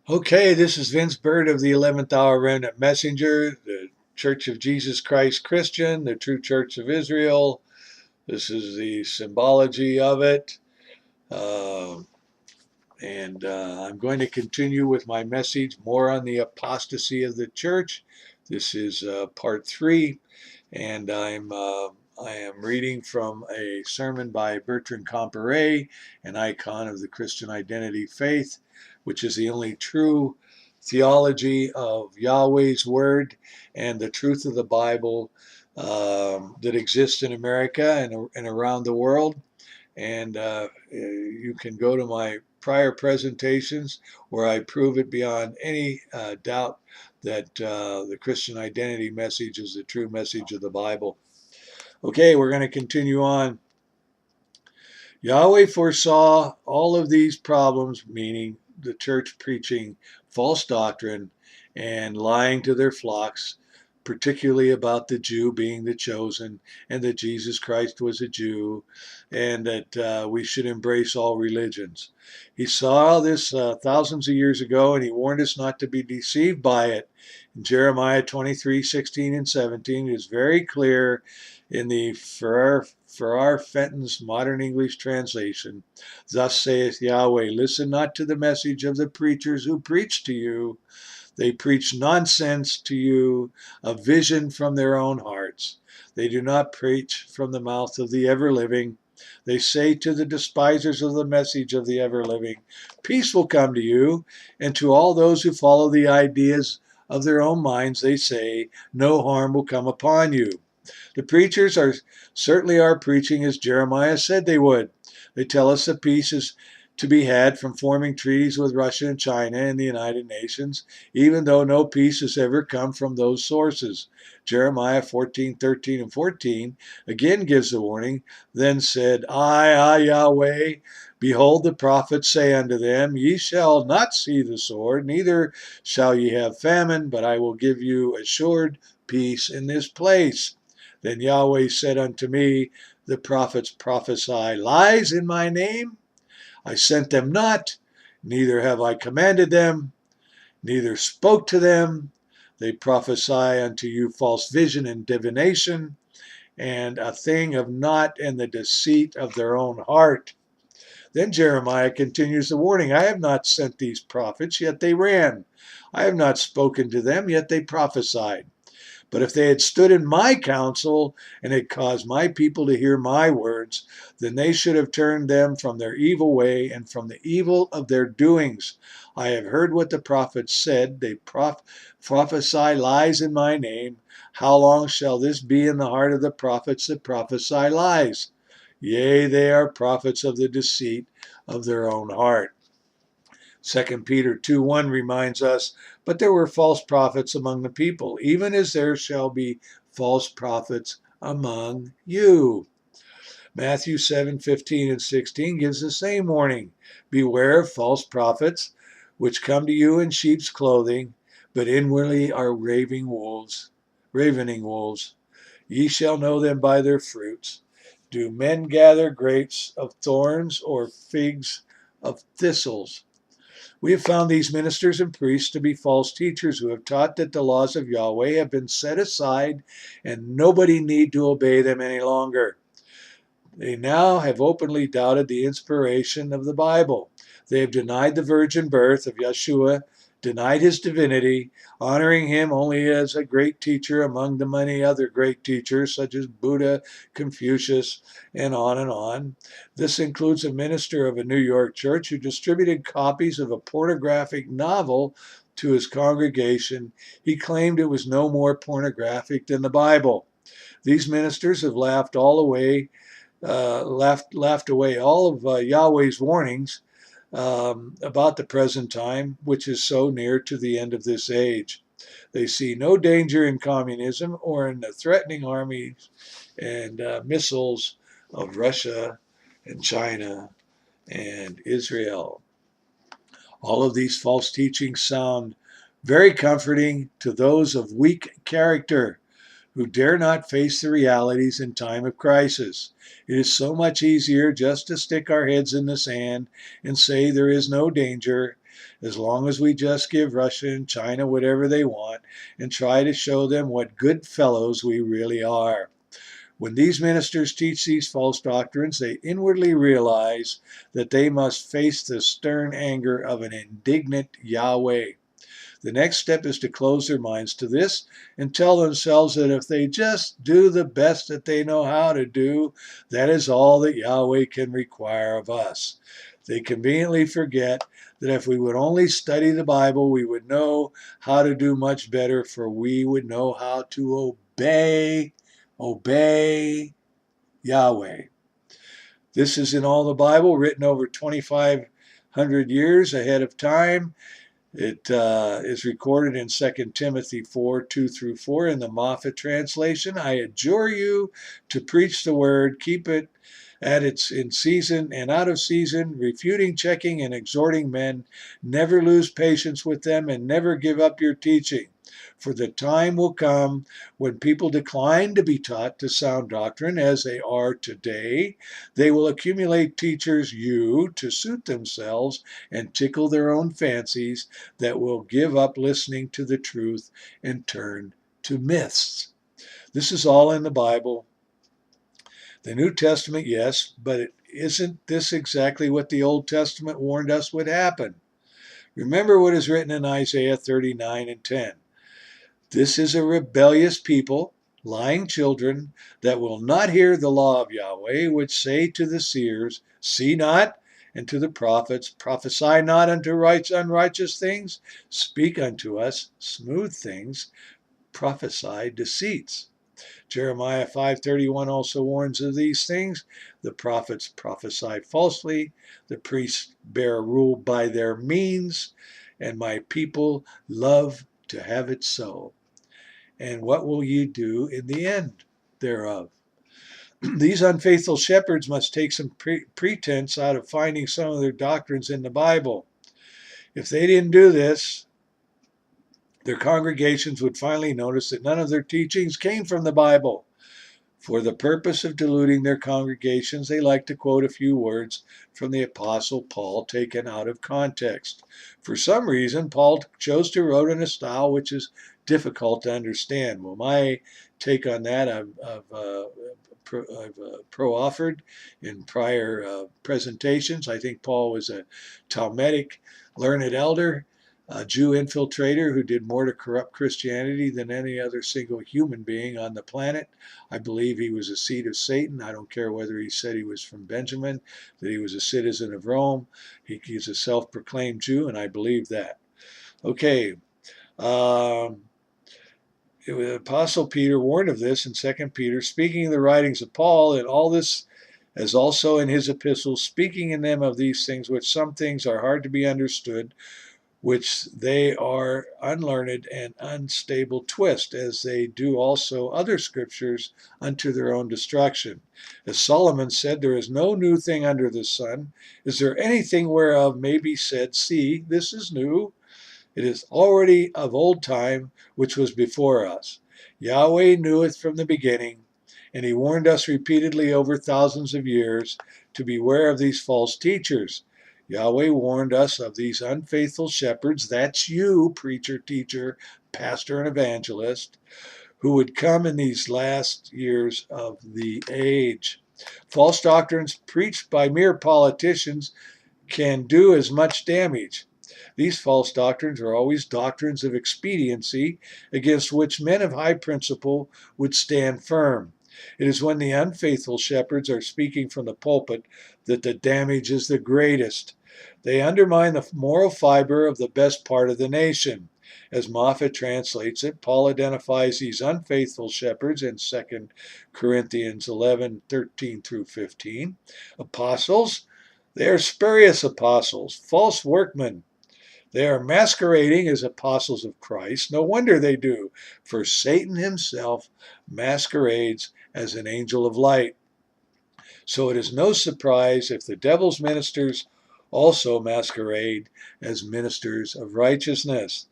Okay, this is Vince Bird of the 11th Hour Remnant Messenger, the Church of Jesus Christ Christian, the True Church of Israel. This is the symbology of it. Uh, and I'm going to continue with my message more on the apostasy of the church. This is part three, and I am reading from a sermon by Bertrand Comparet, an icon of the Christian identity faith, which is the only true theology of Yahweh's word and the truth of the Bible that exists in America and around the world. And you can go to my prior presentations where I prove it beyond any doubt that the Christian identity message is the true message of the Bible. Okay, we're going to continue on. Yahweh foresaw all of these problems, meaning the church preaching false doctrine and lying to their flocks, particularly about the Jew being the chosen, and that Jesus Christ was a Jew, and that we should embrace all religions. He saw this thousands of years ago, and he warned us not to be deceived by it. In Jeremiah 23:16 and 17, it is very clear in the Farrar Fenton's Modern English translation. Thus saith Yahweh, listen not to the message of the preachers who preach to you. They preach nonsense to you, a vision from their own hearts. They do not preach from the mouth of the ever-living. They say to the despisers of the message of the ever-living, peace will come to you, and to all those who follow the ideas of their own minds, they say, no harm will come upon you. The preachers certainly are preaching as Jeremiah said they would. They tell us that peace is to be had from forming treaties with Russia and China and the United Nations, even though no peace has ever come from those sources. Jeremiah 14:13 and 14 again gives the warning. Then said, I, Yahweh, behold, the prophets say unto them, ye shall not see the sword, neither shall ye have famine, but I will give you assured peace in this place. Then Yahweh said unto me, the prophets prophesy lies in my name. I sent them not, neither have I commanded them, neither spoke to them. They prophesy unto you false vision and divination, and a thing of naught and the deceit of their own heart. Then Jeremiah continues the warning, I have not sent these prophets, yet they ran. I have not spoken to them, yet they prophesied. But if they had stood in my counsel and had caused my people to hear my words, then they should have turned them from their evil way and from the evil of their doings. I have heard what the prophets said. They prophesy lies in my name. How long shall this be in the heart of the prophets that prophesy lies? Yea, they are prophets of the deceit of their own heart. 2 Peter 2:1 reminds us, but there were false prophets among the people, even as there shall be false prophets among you. Matthew 7:15 and 16 gives the same warning. Beware of false prophets, which come to you in sheep's clothing, but inwardly are ravening wolves. Ye shall know them by their fruits. Do men gather grapes of thorns or figs of thistles? We have found these ministers and priests to be false teachers who have taught that the laws of Yahweh have been set aside and nobody need to obey them any longer. They now have openly doubted the inspiration of the Bible. They have denied the virgin birth of Yeshua, denied his divinity, honoring him only as a great teacher among the many other great teachers such as Buddha, Confucius, and on and on. This includes a minister of a New York church who distributed copies of a pornographic novel to his congregation. He claimed it was no more pornographic than the Bible. These ministers have laughed away all of Yahweh's warnings about the present time, which is so near to the end of this age. They see no danger in communism or in the threatening armies and missiles of Russia and China and Israel. All of these false teachings sound very comforting to those of weak character who dare not face the realities in time of crisis. It is so much easier just to stick our heads in the sand and say there is no danger as long as we just give Russia and China whatever they want and try to show them what good fellows we really are. When these ministers teach these false doctrines, they inwardly realize that they must face the stern anger of an indignant Yahweh. The next step is to close their minds to this and tell themselves that if they just do the best that they know how to do, that is all that Yahweh can require of us. They conveniently forget that if we would only study the Bible, we would know how to do much better, for we would know how to obey Yahweh. This is in all the Bible, written over 2,500 years ahead of time. It is recorded in 2 Timothy 4, 2 through 4 in the Moffat translation. I adjure you to preach the word, keep it at its in season and out of season, refuting, checking, and exhorting men. Never lose patience with them and never give up your teaching. For the time will come when people decline to be taught to sound doctrine as they are today. They will accumulate teachers, to suit themselves and tickle their own fancies, that will give up listening to the truth and turn to myths. This is all in the Bible. The New Testament, yes, but isn't this exactly what the Old Testament warned us would happen? Remember what is written in Isaiah 39 and 10. This is a rebellious people, lying children, that will not hear the law of Yahweh, which say to the seers, see not, and to the prophets, prophesy not unto unrighteous things, speak unto us smooth things, prophesy deceits. Jeremiah 5:31 also warns of these things. The prophets prophesy falsely, the priests bear rule by their means, and my people love to have it so. And what will ye do in the end thereof? These unfaithful shepherds must take some pretense out of finding some of their doctrines in the Bible. If they didn't do this, their congregations would finally notice that none of their teachings came from the Bible. For the purpose of deluding their congregations, they like to quote a few words from the Apostle Paul taken out of context. For some reason, Paul chose to write in a style which is difficult to understand. Well, my take on that I've pro-offered in prior presentations. I think Paul was a Talmudic learned elder, a Jew infiltrator who did more to corrupt Christianity than any other single human being on the planet. I believe he was a seed of Satan. I don't care whether he said he was from Benjamin, that he was a citizen of Rome. He's a self-proclaimed Jew, and I believe that. Okay. Apostle Peter warned of this in 2 Peter, speaking of the writings of Paul, and all this as also in his epistles, speaking in them of these things, which some things are hard to be understood, which they are unlearned and unstable twist, as they do also other scriptures unto their own destruction. As Solomon said, there is no new thing under the sun. Is there anything whereof may be said, see, this is new? It is already of old time, which was before us. Yahweh knew it from the beginning, and he warned us repeatedly over thousands of years to beware of these false teachers. Yahweh warned us of these unfaithful shepherds, that's you, preacher, teacher, pastor, and evangelist, who would come in these last years of the age. False doctrines preached by mere politicians can do as much damage. These false doctrines are always doctrines of expediency against which men of high principle would stand firm. It is when the unfaithful shepherds are speaking from the pulpit that the damage is the greatest. They undermine the moral fiber of the best part of the nation. As Moffat translates it, Paul identifies these unfaithful shepherds in 2 Corinthians 11:13 through 15. Apostles, they are spurious apostles, false workmen. They are masquerading as apostles of Christ. No wonder they do, for Satan himself masquerades as an angel of light. So it is no surprise if the devil's ministers also masquerade as ministers of righteousness.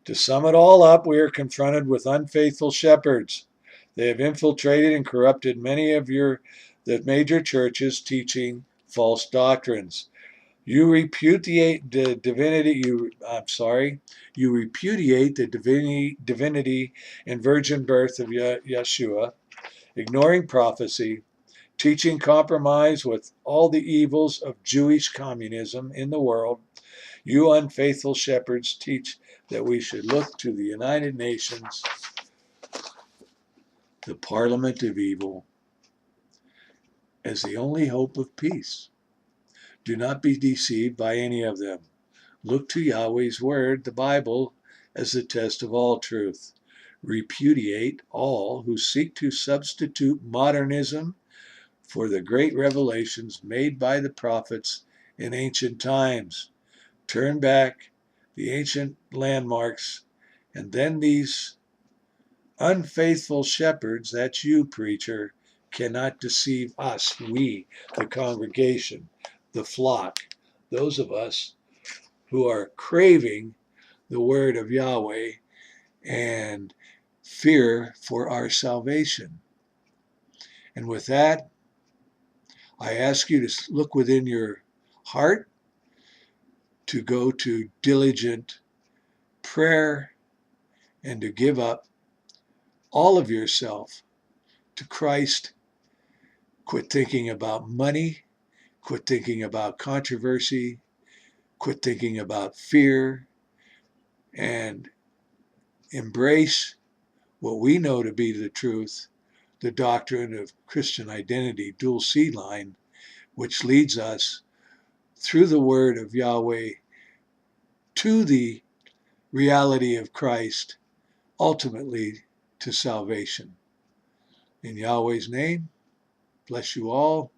To sum it all up, we are confronted with unfaithful shepherds. They have infiltrated and corrupted many of the major churches teaching false doctrines. You repudiate the divinity. You repudiate the divinity and virgin birth of Yeshua, ignoring prophecy, teaching compromise with all the evils of Jewish communism in the world. You unfaithful shepherds teach that we should look to the United Nations, the parliament of evil, as the only hope of peace. Do not be deceived by any of them. Look to Yahweh's word, the Bible, as the test of all truth. Repudiate all who seek to substitute modernism for the great revelations made by the prophets in ancient times. Turn back the ancient landmarks, and then these unfaithful shepherds, that's you, preacher, cannot deceive us, we, the congregation, the flock, those of us who are craving the word of Yahweh and fear for our salvation. And with that, I ask you to look within your heart, to go to diligent prayer, and to give up all of yourself to Christ. Quit thinking about money. Quit thinking about controversy. Quit thinking about fear. And embrace what we know to be the truth, the doctrine of Christian identity, dual seed line, which leads us through the word of Yahweh to the reality of Christ, ultimately to salvation. In Yahweh's name, bless you all.